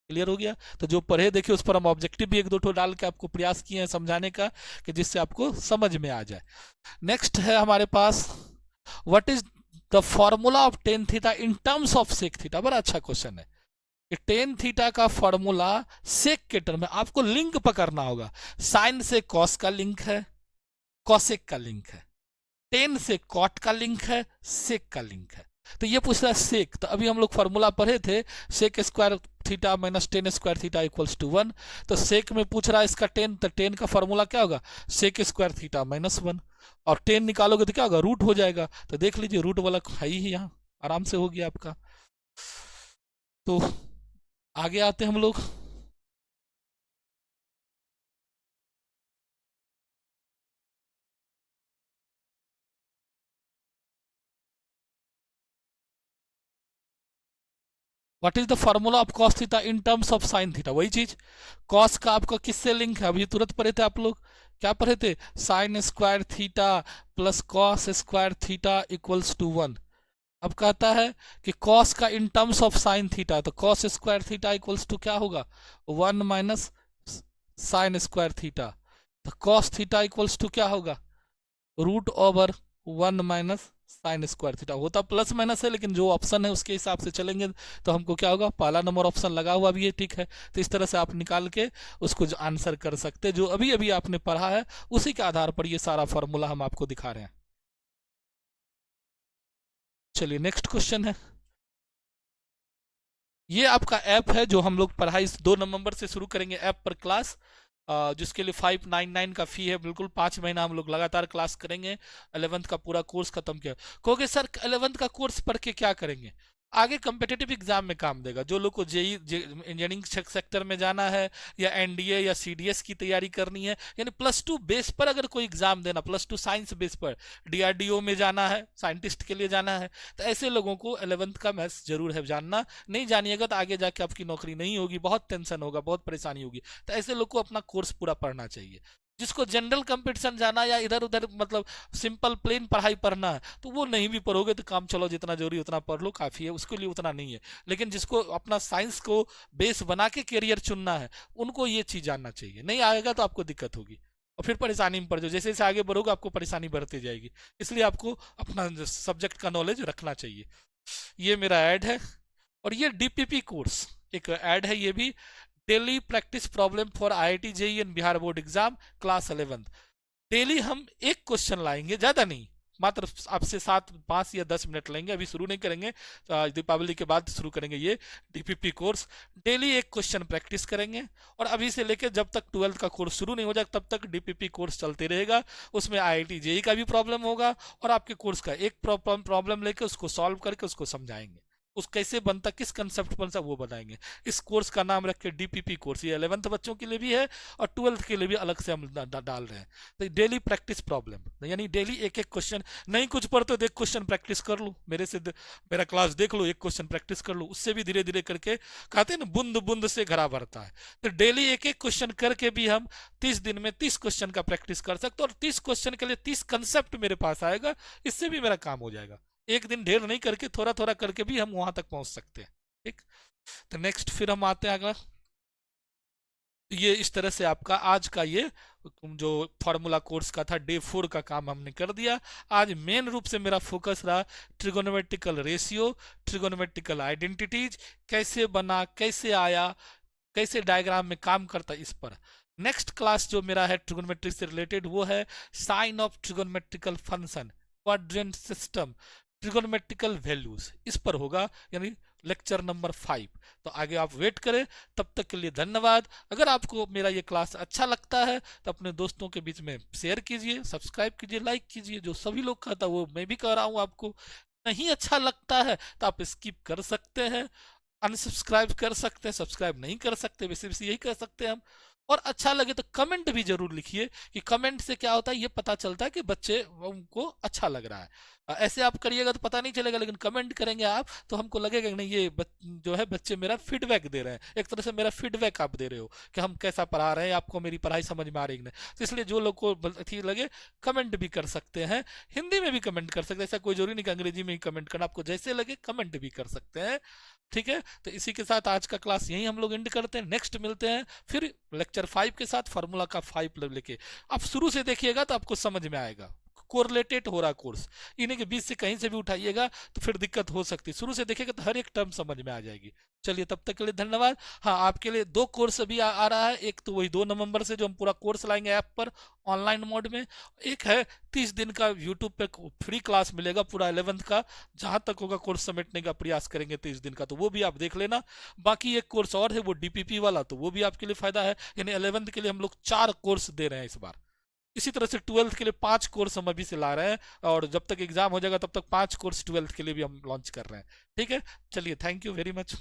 क्लियर हो गया। तो जो पढ़े देखिए उस पर हम ऑब्जेक्टिव भी एक दो ठो डाल के आपको प्रयास किए हैं समझाने का, कि जिससे आपको समझ में आ जाए। नेक्स्ट है हमारे पास, what is the formula of tan theta in terms of sec theta. बड़ा अच्छा क्वेश्चन है कि टेन थीटा का फॉर्मूला सेक के टर्म में आपको लिंक पकड़ना होगा। साइन से कॉस का लिंक है, कॉसेक का लिंक है, टेन से कॉट का लिंक है, सेक का लिंक है। तो ये पूछ रहा है सेक, तो अभी हम लोग फॉर्मूला पढ़े थे, sec square theta minus tan square theta equals to 1। तो सेक में पूछ रहा है इसका टेन, तो टेन का फॉर्मूला क्या होगा, सेक स्क्वायर थीटा माइनस 1, और टेन निकालोगे तो क्या होगा, रूट हो जाएगा। तो देख लीजिए रूट वाला है ही यहाँ, आराम से हो गया आपका। तो आगे आते हैं हम लोग। What is the formula of cos theta in terms of sine theta, वही चीज। कॉस का आपका किससे लिंक है, अभी तुरंत पढ़े थे आप लोग, क्या पढ़े थे, sine square theta plus cos square theta equals to 1। अब कहता है कि कॉस का in terms of sine theta, तो cos square theta equals to क्या होगा, 1 माइनस साइन स्क्वायर थीटा। तो कॉस थीटा इक्वल्स टू क्या होगा, root over 1 minus sine square theta. होता प्लस माइनस है, लेकिन जो ऑप्शन है उसके हिसाब से चलेंगे तो हमको क्या होगा, पहला नंबर ऑप्शन लगा हुआ भी है, ठीक है। तो इस तरह से आप निकाल के उसको जो आंसर कर सकते हैं, जो अभी अभी आपने पढ़ा है उसी के आधार पर ये सारा फॉर्मूला हम आपको दिखा रहे हैं। चलिए नेक्स्ट क्वेश्चन है। ये आपका ऐप है जो हम लोग पढ़ाई 2 नवंबर से शुरू करेंगे ऐप पर क्लास, जिसके लिए 599 का फी है। बिल्कुल 5 महीना हम लोग लगातार क्लास करेंगे। 11th का पूरा कोर्स खत्म किया। कहोगे सर 11th का कोर्स पढ़ के क्या करेंगे, आगे कम्पिटेटिव एग्जाम में काम देगा। जो लोग को जेई इंजीनियरिंग सेक्टर में जाना है, या एनडीए या सीडीएस की तैयारी करनी है, यानी +2 बेस पर अगर कोई एग्जाम देना, +2 साइंस बेस पर डीआरडीओ में जाना है, साइंटिस्ट के लिए जाना है, तो ऐसे लोगों को 11th का मैथ्स जरूर है जानना। नहीं जानिएगा तो आगे जाके आपकी नौकरी नहीं होगी, बहुत टेंशन होगा, बहुत परेशानी होगी। तो ऐसे लोग को अपना कोर्स पूरा पढ़ना चाहिए। जिसको जनरल कंपटीशन जाना, या इधर उधर मतलब सिंपल प्लेन पढ़ाई पढ़ना है, तो वो नहीं भी पढ़ोगे तो काम चलो, जितना जरूरी उतना पढ़ लो, काफ़ी है, उसके लिए उतना नहीं है। लेकिन जिसको अपना साइंस को बेस बना के करियर चुनना है, उनको ये चीज़ जानना चाहिए। नहीं आएगा तो आपको दिक्कत होगी और फिर परेशानी में पड़ जाओ। जैसे जैसे आगे बढ़ोगे आपको परेशानी बढ़ती जाएगी। इसलिए आपको अपना सब्जेक्ट का नॉलेज रखना चाहिए। ये मेरा ऐड है। और ये डीपीपी कोर्स एक ऐड है, ये भी daily practice problem for IIT JEE and Bihar board exam class 11th। Daily हम एक क्वेश्चन लाएंगे, ज्यादा नहीं, मात्र आपसे 7 5 या 10 मिनट लेंगे। अभी शुरू नहीं करेंगे, दीपावली के बाद शुरू करेंगे ये डीपीपी कोर्स। डेली एक क्वेश्चन प्रैक्टिस करेंगे, और अभी से लेकर जब तक 12th का कोर्स शुरू नहीं हो जाए तब तक डीपीपी कोर्स चलते रहेगा। उसमें आईआईटी जेईई का भी प्रॉब्लम होगा, और आपके कोर्स का एक प्रॉब्लम लेकर उसको सॉल्व करके उसको समझाएंगे, उस कैसे बनता, किस कंसेप्ट बनता वो बताएंगे। इस कोर्स का नाम रख के डीपीपी कोर्स। ये 11th बच्चों के लिए भी है और 12th के लिए भी अलग से हम डाल रहे हैं। तो डेली प्रैक्टिस प्रॉब्लम, यानी डेली एक एक क्वेश्चन, नहीं कुछ पढ़ते तो एक क्वेश्चन प्रैक्टिस कर लो, मेरे से मेरा क्लास देख लो, एक क्वेश्चन प्रैक्टिस कर लो, उससे भी धीरे धीरे करके, कहते हैं ना बूंद बूंद से घड़ा भरता है। तो डेली एक एक क्वेश्चन करके भी हम 30 दिन में 30 क्वेश्चन का प्रैक्टिस कर सकते, और 30 क्वेश्चन के लिए 30 कंसेप्ट मेरे पास आएगा। इससे भी मेरा काम हो जाएगा। एक दिन ढेर नहीं करके थोड़ा थोड़ा करके भी हम वहां तक पहुंच सकते हैं। ठीक, तो नेक्स्ट फिर हम आते हैं अगला। ये इस तरह से आपका आज का ये जो फॉर्मूला कोर्स का था डे 4 का काम हमने कर दिया। आज मेन रूप से मेरा फोकस रहा ट्रिगोनोमेट्रिकल रेशियो, ट्रिगोनोमेट्रिकल आइडेंटिटीज, कैसे बना, कैसे आया, कैसे डायग्राम में काम करता, इस पर। नेक्स्ट क्लास जो मेरा है ट्रिगोनोमेट्री से रिलेटेड वो है sine of trigonometrical function, quadrant system, trigonometrical values, इस पर होगा, यानी लेक्चर नंबर 5। तो आगे आप वेट करें। तब तक के लिए धन्यवाद। अगर आपको मेरा ये क्लास अच्छा लगता है तो अपने दोस्तों के बीच में शेयर कीजिए, सब्सक्राइब कीजिए, लाइक कीजिए। जो सभी लोग कहता वो मैं भी कह रहा हूँ आपको। नहीं अच्छा लगता है तो आप स्किप कर सकते हैं, अनसब्सक्राइब कर सकते हैं, सब्सक्राइब नहीं कर सकते, वैसे यही कर सकते हैं हम। और अच्छा लगे तो कमेंट भी जरूर लिखिए, कि कमेंट से क्या होता है ये पता चलता है कि बच्चे उनको अच्छा लग रहा है। ऐसे आप करिएगा तो पता नहीं चलेगा, लेकिन कमेंट करेंगे आप तो हमको लगेगा कि नहीं ये जो है बच्चे मेरा फीडबैक दे रहे हैं, एक तरह से मेरा फीडबैक आप दे रहे हो कि हम कैसा पढ़ा रहे हैं, आपको मेरी पढ़ाई समझ में आ रही है कि नहीं। तो इसलिए जो लोग को ठीक लगे कमेंट भी कर सकते हैं, हिंदी में भी कमेंट कर सकते हैं, ऐसा कोई जरूरी नहीं कि अंग्रेजी में ही कमेंट करना, आपको जैसे लगे कमेंट भी कर सकते हैं। ठीक है, तो इसी के साथ आज का क्लास यहीं हम लोग एंड करते हैं, नेक्स्ट मिलते हैं फिर लेक्चर 5 के साथ, फार्मूला का 5 लेके। आप शुरू से देखिएगा तो आपको समझ में आएगा, कोरिलेटेड हो रहा कोर्स, इन्हीं के बीच से कहीं से भी उठाइएगा तो फिर दिक्कत हो सकती है, शुरू से देखिएगा तो हर एक टर्म समझ में आ जाएगी। चलिए तब तक के लिए धन्यवाद। हाँ, आपके लिए 2 कोर्स अभी आ रहा है, एक तो वही 2 नवंबर से जो हम पूरा कोर्स लाएंगे ऐप पर ऑनलाइन मोड में, एक है 30 दिन का यूट्यूब पे फ्री क्लास मिलेगा पूरा 11th का, जहां तक होगा कोर्स समेटने का प्रयास करेंगे 30 दिन का, तो वो भी आप देख लेना। बाकी एक कोर्स और है वो डीपीपी वाला, तो वो भी आपके लिए फायदा है, यानी 11th के लिए हम लोग 4 कोर्स दे रहे हैं इस बार। इसी तरह से 12th के लिए 5 कोर्स हम अभी से ला रहे हैं, और जब तक एग्जाम हो जाएगा तब तक 5 कोर्स 12th के लिए भी हम लॉन्च कर रहे हैं। ठीक है, चलिए थैंक यू वेरी मच।